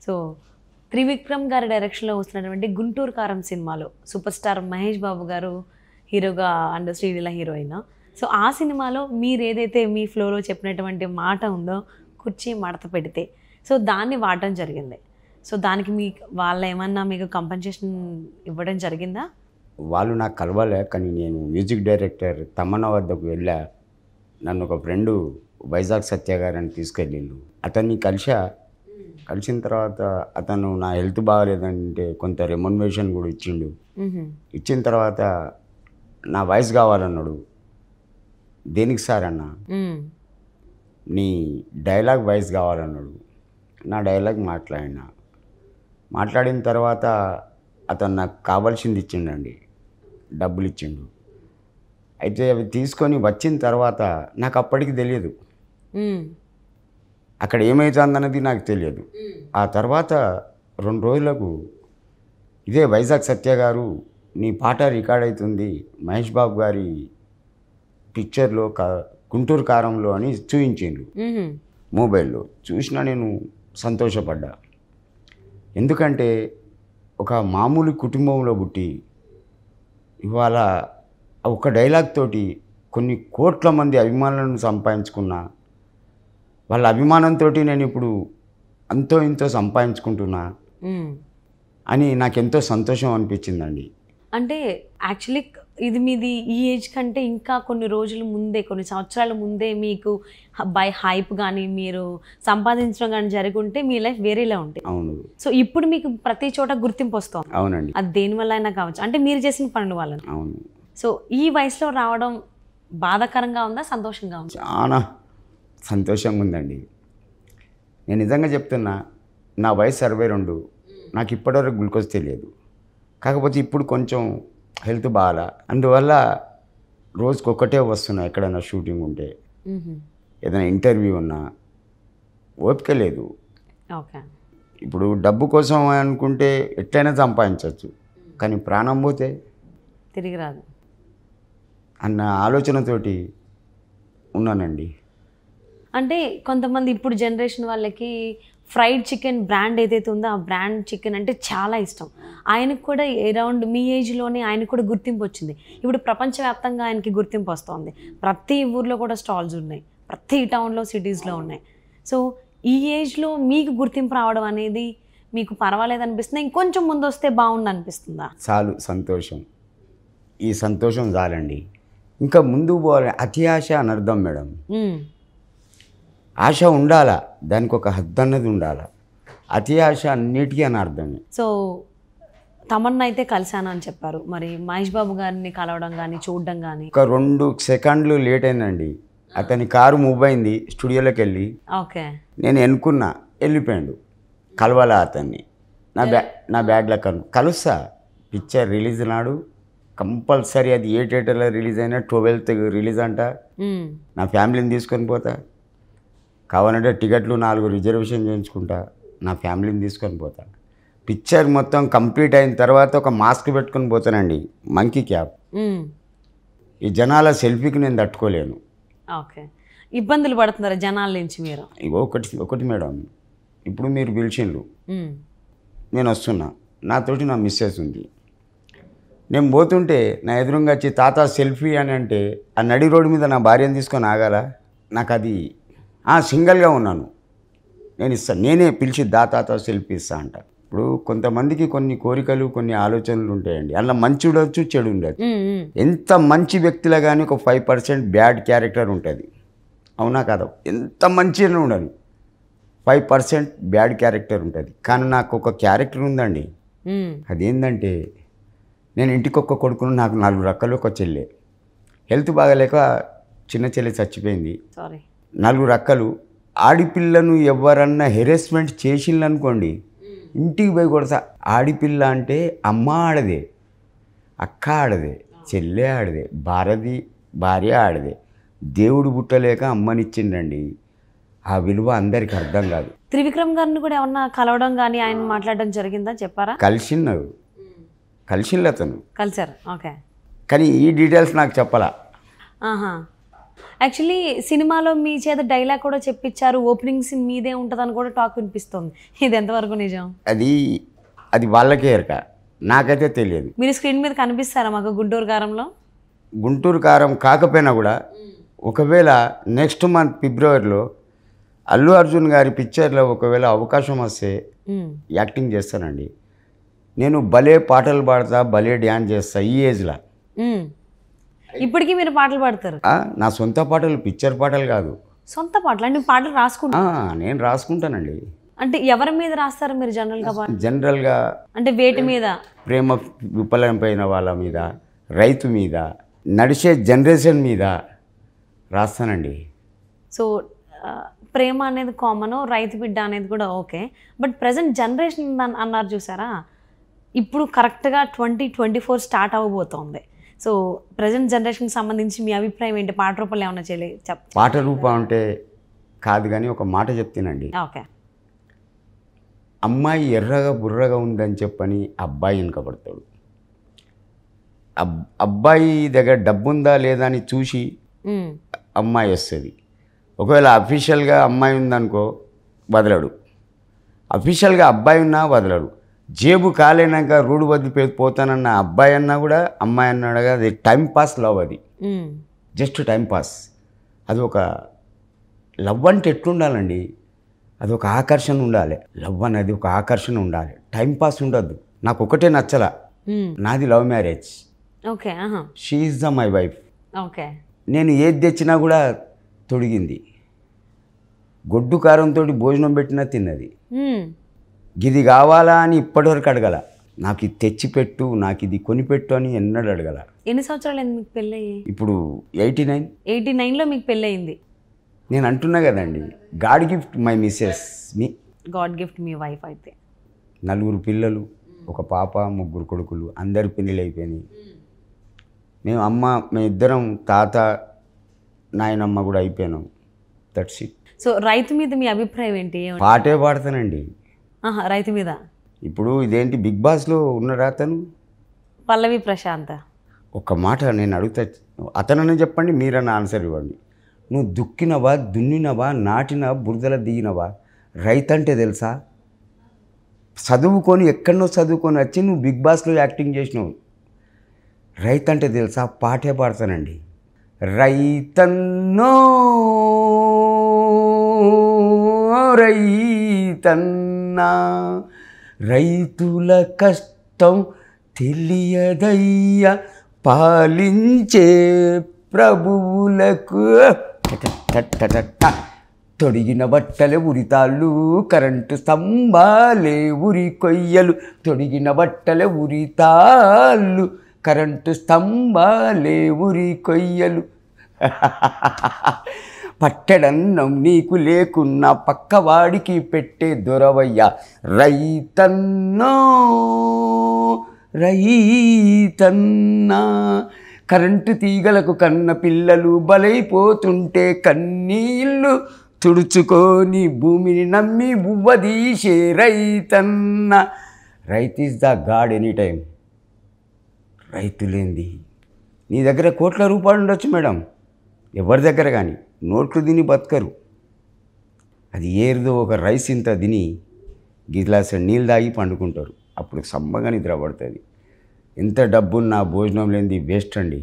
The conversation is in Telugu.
సో త్రివిక్రమ్ గారి డైరెక్షన్లో వస్తున్నటువంటి గుంటూరు కారం సినిమాలో సూపర్ స్టార్ మహేష్ బాబు గారు హీరోగా అండ్ శ్రీలీల హీరోయిన్. సో ఆ సినిమాలో మీరు ఏదైతే మీ ఫ్లోలో చెప్పినటువంటి మాట ఉందో కుర్చీ మడత పెడితే, సో దాన్ని వాడటం జరిగింది. సో దానికి మీ వాళ్ళ ఏమన్నా మీకు కంపెన్సేషన్ ఇవ్వడం జరిగిందా? వాళ్ళు నాకు కలవలే, కానీ నేను మ్యూజిక్ డైరెక్టర్ తమన్నా వద్దకు వెళ్ళా. నన్ను ఒక ఫ్రెండు వైజాగ్ సత్య గారని తీసుకెళ్ళిండు. అతన్ని కలిసిన తర్వాత అతను నా హెల్త్ బాగాలేదంటే కొంత రెమ్యునరేషన్ కూడా ఇచ్చిండు. ఇచ్చిన తర్వాత నా వాయిస్ కావాలన్నాడు. దేనికి సార్ అన్న? నీ డైలాగ్ వాయిస్ కావాలన్నాడు. నా డైలాగ్ మాట్లాడిన తర్వాత అతను నాకు కావాల్సింది ఇచ్చిండండి, డబ్బులు ఇచ్చిండు. అయితే అవి తీసుకొని వచ్చిన తర్వాత నాకు అప్పటికి తెలియదు అక్కడ ఏమవుతుందన్నది నాకు తెలియదు. ఆ తర్వాత 2 రోజులకు ఇదే వైజాగ్ సత్య గారు నీ పాట రికార్డ్ అవుతుంది మహేష్ బాబు గారి పిక్చర్లో గుంటూరు కారంలో అని చూపించిండు. మొబైల్లో చూసినా నేను సంతోషపడ్డా. ఎందుకంటే ఒక మామూలు కుటుంబంలో పుట్టి ఇవాళ ఒక డైలాగ్ తోటి కొన్ని కోట్ల మంది అభిమానులను సంపాదించుకున్నా. వాళ్ళ అభిమానంతో నేను ఇప్పుడు అంతో ఇంతో సంపాదించుకుంటున్నా అని నాకెంతో సంతోషం అనిపించిందండి. అంటే యాక్చువల్లీ ఇది మీది ఈ ఏజ్ కంటే ఇంకా కొన్ని రోజుల ముందే, కొన్ని సంవత్సరాల ముందే మీకు బై హైప్ కానీ మీరు సంపాదించడం కానీ జరుగుంటే మీ లైఫ్ వేరేలా ఉంటుంది. అవును. సో ఇప్పుడు మీకు ప్రతి చోట గుర్తింపు వస్తాం. అవునండి. అది దేనివల్ల అయినా కావచ్చు, అంటే మీరు చేసిన పనుల వల్ల. అవును. సో ఈ వయసులో రావడం బాధాకరంగా ఉందా, సంతోషంగా ఉందా? చాలా సంతోషంగా ఉందండి. నేను నిజంగా చెప్తున్నా, నా వయసు 62. నాకు ఇప్పటివరకు గ్లూకోజ్ తెలియదు. కాకపోతే ఇప్పుడు కొంచెం హెల్త్ బాగా, అందువల్ల రోజుకి ఒకటే వస్తున్నా. ఎక్కడైనా షూటింగ్ ఉంటే, ఏదైనా ఇంటర్వ్యూ ఉన్నా ఓపిక లేదు. ఓకే. ఇప్పుడు డబ్బు కోసం అనుకుంటే ఎట్లయినా సంపాదించవచ్చు, కానీ ప్రాణం పోతే తిరిగి రాదు అన్న ఆలోచనతోటి ఉన్నానండి. అంటే కొంతమంది ఇప్పుడు జనరేషన్ వాళ్ళకి ఫ్రైడ్ చికెన్ బ్రాండ్ ఏదైతే ఉందో ఆ బ్రాండ్ చికెన్ అంటే చాలా ఇష్టం. ఆయనకు కూడా అరౌండ్ మీ ఏజ్లోనే ఆయనకు కూడా గుర్తింపు వచ్చింది. ఇప్పుడు ప్రపంచవ్యాప్తంగా ఆయనకి గుర్తింపు వస్తుంది. ప్రతి ఊర్లో కూడా స్టాల్స్ ఉన్నాయి, ప్రతి టౌన్లో సిటీస్లో ఉన్నాయి. సో ఈ ఏజ్లో మీకు గుర్తింపు రావడం అనేది మీకు పర్వాలేదు అనిపిస్తుందా, ఇంకొంచెం ముందు వస్తే బాగుండు అనిపిస్తుందా? చాలు సంతోషం, ఈ సంతోషం చాలండి. ఇంకా ముందుకు పోవాలి. అతి ఆశ అనర్థం మేడం. ఆశ ఉండాలా, దానికి ఒక హద్దు అన్నది ఉండాలా. అతి ఆశ అన్నిటికీ అని అర్థమే. సో తమన్నా అయితే కలిశాను అని చెప్పారు, మరి మహేష్ బాబు గారిని కలవడం కానీ చూడడం కానీ? ఒక 2 సెకండ్లు లేట్ అయిందండి. అతని కారు మూవ్ అయింది, స్టూడియోలోకి వెళ్ళి ఓకే నేను ఎన్నుకున్నా, వెళ్ళిపోయాడు. కలవాలా అతన్ని? నా బ్యాగ్లో కలుస్తా. పిక్చర్ రిలీజ్ నాడు కంపల్సరీ, అది ఏ థియేటర్లో రిలీజ్ అయినా 12th రిలీజ్ అంట. నా ఫ్యామిలీని తీసుకొని పోతా, కావాలంటే టికెట్లు 4 రిజర్వేషన్ చేయించుకుంటా, నా ఫ్యామిలీని తీసుకొని పోతా. పిక్చర్ మొత్తం కంప్లీట్ అయిన తర్వాత ఒక మాస్క్ పెట్టుకొని పోతానండి, మంకీ క్యాప్. ఈ జనాల సెల్ఫీకి నేను తట్టుకోలేను. ఓకే. ఇబ్బందులు పడుతున్నారు జనాల నుంచి మీరు? ఇవో ఒకటి మేడం, ఇప్పుడు మీరు పిలిచిండ్రు, నేను వస్తున్నా, నాతోటి నా మిస్సెస్ ఉంది. నేను పోతుంటే నా ఎదురుగా వచ్చి తాత సెల్ఫీ అని అంటే ఆ నడి రోడ్డు మీద నా భార్యను తీసుకొని ఆగాల? నాకు అది సింగిల్గా ఉన్నాను, నేను ఇస్తాను, నేనే పిలిచి తాత సెల్ఫీ ఇస్తా అంట. ఇప్పుడు కొంతమందికి కొన్ని కోరికలు, కొన్ని ఆలోచనలు ఉంటాయండి. అలా మంచి ఉండొచ్చు, చెడు ఉండొచ్చు. ఎంత మంచి వ్యక్తిలో కానీ ఒక 5% బ్యాడ్ క్యారెక్టర్ ఉంటుంది, అవునా కదా? ఎంత మంచిగా ఉండదు, 5% బ్యాడ్ క్యారెక్టర్ ఉంటుంది. కానీ నాకు ఒక క్యారెక్టర్ ఉందండి. అదేంటంటే, నేను ఇంటికి ఒక్క కొడుకును, నాకు 4 రక్కలు, ఒక చెల్లె. హెల్త్ బాగాలేక చిన్న చెల్లె చచ్చిపోయింది. 4 రక్కలు. ఆడిపిల్లను ఎవరన్నా హెరాస్మెంట్ చేసిందనుకోండి, ఇంటికి పోయి కొడతా. ఆడిపిల్ల అంటే అమ్మ ఆడదే, అక్క ఆడదే, చెల్లె ఆడదే, భార్య ఆడదే. దేవుడు పుట్టలేక అమ్మనిచ్చిండండి. ఆ విలువ అందరికి అర్థం కాదు. త్రివిక్రమ్ గారిని కూడా ఏమన్నా కలవడం కానీ ఆయన మాట్లాడడం జరిగిందా, చెప్పారా? కలిసిండు అతను, కలిసారు. ఓకే. కానీ ఈ డీటెయిల్స్ నాకు చెప్పాలా. యాక్చువల్లీ సినిమాలో మీ చేత డైలాగ్ కూడా చెప్పించారు, ఓపెనింగ్ సీన్ మీదే ఉంటుందని కూడా టాక్ వినిపిస్తుంది. ఇది ఎంతవరకు నిజం? అది వాళ్ళకే ఎరక, నాకైతే తెలియదు. మీరు స్క్రీన్ మీద కనిపిస్తారా మాకు గుంటూరు కారంలో? గుంటూరు కారం కాకపోయినా కూడా ఒకవేళ నెక్స్ట్ మంత్ ఫిబ్రవరిలో అల్లు అర్జున్ గారి పిక్చర్లో ఒకవేళ అవకాశం వస్తే యాక్టింగ్ చేస్తానండి. నేను భలే పాటలు పాడతా, భలే డ్యాన్స్ చేస్తా ఈ ఏజ్లో. ఇప్పటికీ మీరు పాటలు పాడతారు? నా సొంత పాటలు, పిక్చర్ పాటలు కాదు. సొంత పాటలు అంటే పాటలు రాసుకుంటా? నేను రాసుకుంటానండి. అంటే ఎవరి మీద రాస్తారు మీరు జనరల్గా? అంటే వేటి మీద? ప్రేమ విఫలమైన వాళ్ళ మీద, రైతు మీద, నడిచే జనరేషన్ మీద రాస్తానండి. సో ప్రేమ అనేది కామన్, రైతు బిడ్డ అనేది కూడా ఓకే. బట్ ప్రజెంట్ జనరేషన్ అన్నారు చూసారా, ఇప్పుడు కరెక్ట్గా 2024 స్టార్ట్ అవ్వబోతోంది. సో ప్రజెంట్ జనరేషన్కి సంబంధించి మీ అభిప్రాయం ఏంటి? పాట రూపంలో ఏమన్నా పాట రూపం అంటే కాదు కానీ ఒక మాట చెప్తానండి. ఓకే. అమ్మాయి ఎర్రగా బుర్రగా ఉందని చెప్పని అబ్బాయి వెనుకబడతాడు. అబ్బాయి దగ్గర డబ్బు ఉందా లేదా అని చూసి అమ్మాయి వస్తుంది. ఒకవేళ అఫీషియల్గా అమ్మాయి ఉందనుకో వదలడు, అఫీషియల్గా అబ్బాయి ఉన్నా వదలడు. జేబు కాలేనాక రోడ్డు వదిలిపోతానన్న అబ్బాయి అన్నా కూడా అమ్మాయి అన్నాడు కదా, అది టైం పాస్ లవ్. అది జస్ట్ టైం పాస్. అది ఒక లవ్ అంటే ఎట్లుండాలండి, అది ఒక ఆకర్షణ ఉండాలి. లవ్ అనేది ఒక ఆకర్షణ ఉండాలి, టైం పాస్ ఉండద్దు. నాకు ఒకటే నచ్చలా, నాది love marriage. Okay. She is the my wife. Okay. నేను ఏది తెచ్చినా కూడా తొడిగింది, గొడ్డు కారంతో భోజనం పెట్టినా తిన్నది. ఇది కావాలా అని ఇప్పటివరకు అడగల. నాకు ఇది తెచ్చిపెట్టు, నాకు ఇది కొనిపెట్టు అని ఎన్నడూ అడగల. ఎన్ని సంవత్సరాలు మీకు పెళ్ళయ్యి? ఇప్పుడు 89. 89లో మీకు పెళ్ళయింది. నేను అంటున్నా కదండి, గాడ్ గిఫ్ట్ మై మిస్సెస్ మీ. గాడ్ గిఫ్ట్ మీ వైఫ్. అయితే 4 పిల్లలు, ఒక పాప, 3 కొడుకులు, అందరి పెళ్ళిళ్ళు అయిపోయినాయి. మేము ఇద్దరం, తాత నాయనమ్మ కూడా అయిపోయినాం. That's it. సో రైతు మీద మీ అభిప్రాయం ఏంటి? పాటే పాడతానండి రైతు మీద. ఇప్పుడు ఇదేంటి బిగ్ బాస్లో ఉన్నారా అతను, పల్లవి ప్రశాంత్? ఒక మాట నేను అడుగుతా, అతనని చెప్పండి, మీరన్న ఆన్సర్ ఇవ్వండి. నువ్వు దుక్కినవా, దున్నినవా, నాటిన బురదల దిగినవా? రైతు అంటే తెలుసా? చదువుకొని ఎక్కడనో చదువుకొని వచ్చి నువ్వు బిగ్ బాస్లో యాక్టింగ్ చేసినావు. రైతు అంటే తెలుసా? పాటే పాడతానండి. రైతన్నో రైతన్నా, రైతుల కష్టం తెలియదయ్యా, పాలించే ప్రభువులకు. తొడిగిన బట్టలే ఉరితాళ్ళు, కరెంటు స్తంభాలే ఉరి కొయ్యలు. తొడిగిన బట్టలే ఉరితాళ్ళు, కరెంటు స్తంభాలే ఉరి కొయ్యలు. పట్టెడన్నం నీకు లేకున్నా పక్కవాడికి పెట్టే దొరవయ్యా. రైతన్నో రైతన్నా, కరెంటు తీగలకు కన్న పిల్లలు బలైపోతుంటే కన్నీళ్ళు తుడుచుకొని భూమిని నమ్మి బువ్వదీసే రైతన్న. రైతు is the God any time. రైతు లేనిది నీ దగ్గర కోట్ల రూపాయలు ఉండొచ్చు మేడం, ఎవరి దగ్గర కానీ నోట్లు తిని బతకరు. అది ఏదో ఒక రైస్ ఇంత తిని గిలాస నీళ్ళు తాగి పండుకుంటారు, అప్పుడు సమ్మగా నిద్ర పడుతుంది. ఎంత డబ్బున్నా భోజనం లేనిది వేస్ట్ అండి.